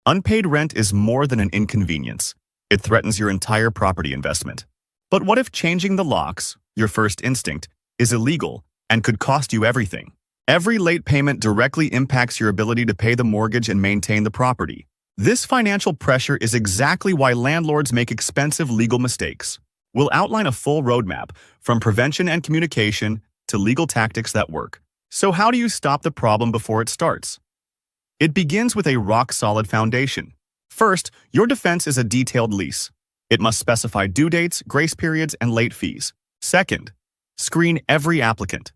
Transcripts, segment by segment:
Unpaid rent is more than an inconvenience. It threatens your entire property investment. But what if changing the locks, your first instinct, is illegal and could cost you everything? Every late payment directly impacts your ability to pay the mortgage and maintain the property. This financial pressure is exactly why landlords make expensive legal mistakes. We'll outline a full roadmap, from prevention and communication to legal tactics that work. So how do you stop the problem before it starts? It begins with a rock-solid foundation. First, your defense is a detailed lease. It must specify due dates, grace periods, and late fees. Second, screen every applicant.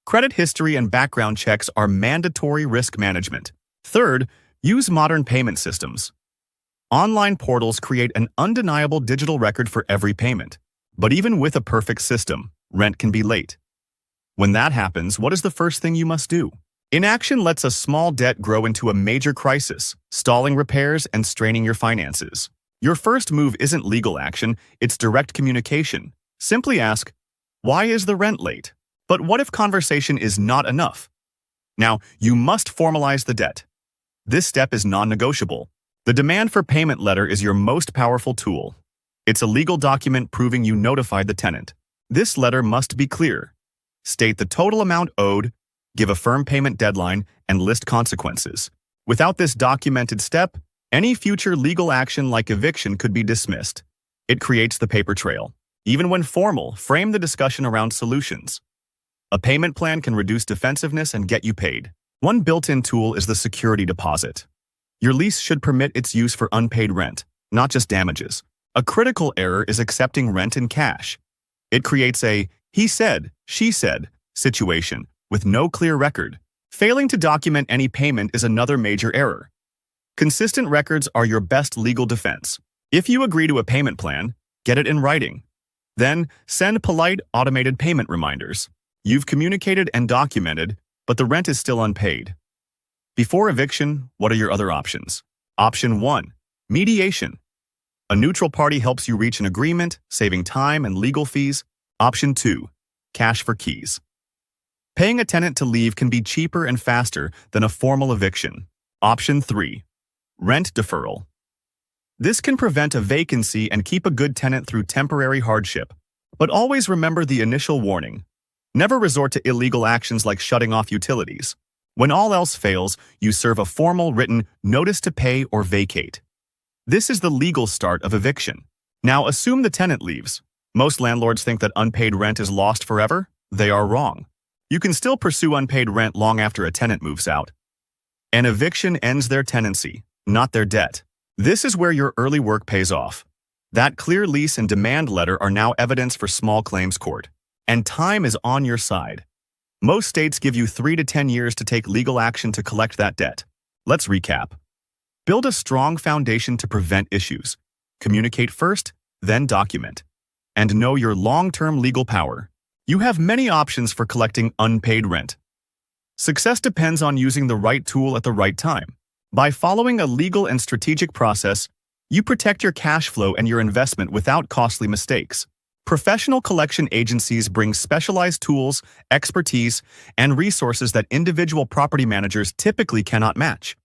Credit history and background checks are mandatory risk management. Third, use modern payment systems. Online portals create an undeniable digital record for every payment. But even with a perfect system, rent can be late. When that happens, what is the first thing you must do? Inaction lets a small debt grow into a major crisis, stalling repairs and straining your finances. Your first move isn't legal action, it's direct communication. Simply ask, why is the rent late? But what if conversation is not enough? Now, you must formalize the debt. This step is non-negotiable. The demand for payment letter is your most powerful tool. It's a legal document proving you notified the tenant. This letter must be clear. State the total amount owed, give a firm payment deadline, and list consequences. Without this documented step, any future legal action like eviction could be dismissed. It creates the paper trail. Even when formal, frame the discussion around solutions. A payment plan can reduce defensiveness and get you paid. One built-in tool is the security deposit. Your lease should permit its use for unpaid rent, not just damages. A critical error is accepting rent in cash. It creates a he said, she said situation with no clear record. Failing to document any payment is another major error. Consistent records are your best legal defense. If you agree to a payment plan, get it in writing. Then, send polite, automated payment reminders. You've communicated and documented, but the rent is still unpaid. Before eviction, what are your other options? Option 1. Mediation. A neutral party helps you reach an agreement, saving time and legal fees. Option 2. Cash for keys. Paying a tenant to leave can be cheaper and faster than a formal eviction. Option 3. Rent deferral. This can prevent a vacancy and keep a good tenant through temporary hardship. But always remember the initial warning. Never resort to illegal actions like shutting off utilities. When all else fails, you serve a formal written notice to pay or vacate. This is the legal start of eviction. Now assume the tenant leaves. Most landlords think that unpaid rent is lost forever. They are wrong. You can still pursue unpaid rent long after a tenant moves out. An eviction ends their tenancy, not their debt. This is where your early work pays off. That clear lease and demand letter are now evidence for small claims court. And time is on your side. Most states give you 3 to 10 years to take legal action to collect that debt. Let's recap. Build a strong foundation to prevent issues. Communicate first, then document. And know your long-term legal power. You have many options for collecting unpaid rent. Success depends on using the right tool at the right time. By following a legal and strategic process, you protect your cash flow and your investment without costly mistakes. Professional collection agencies bring specialized tools, expertise, and resources that individual property managers typically cannot match.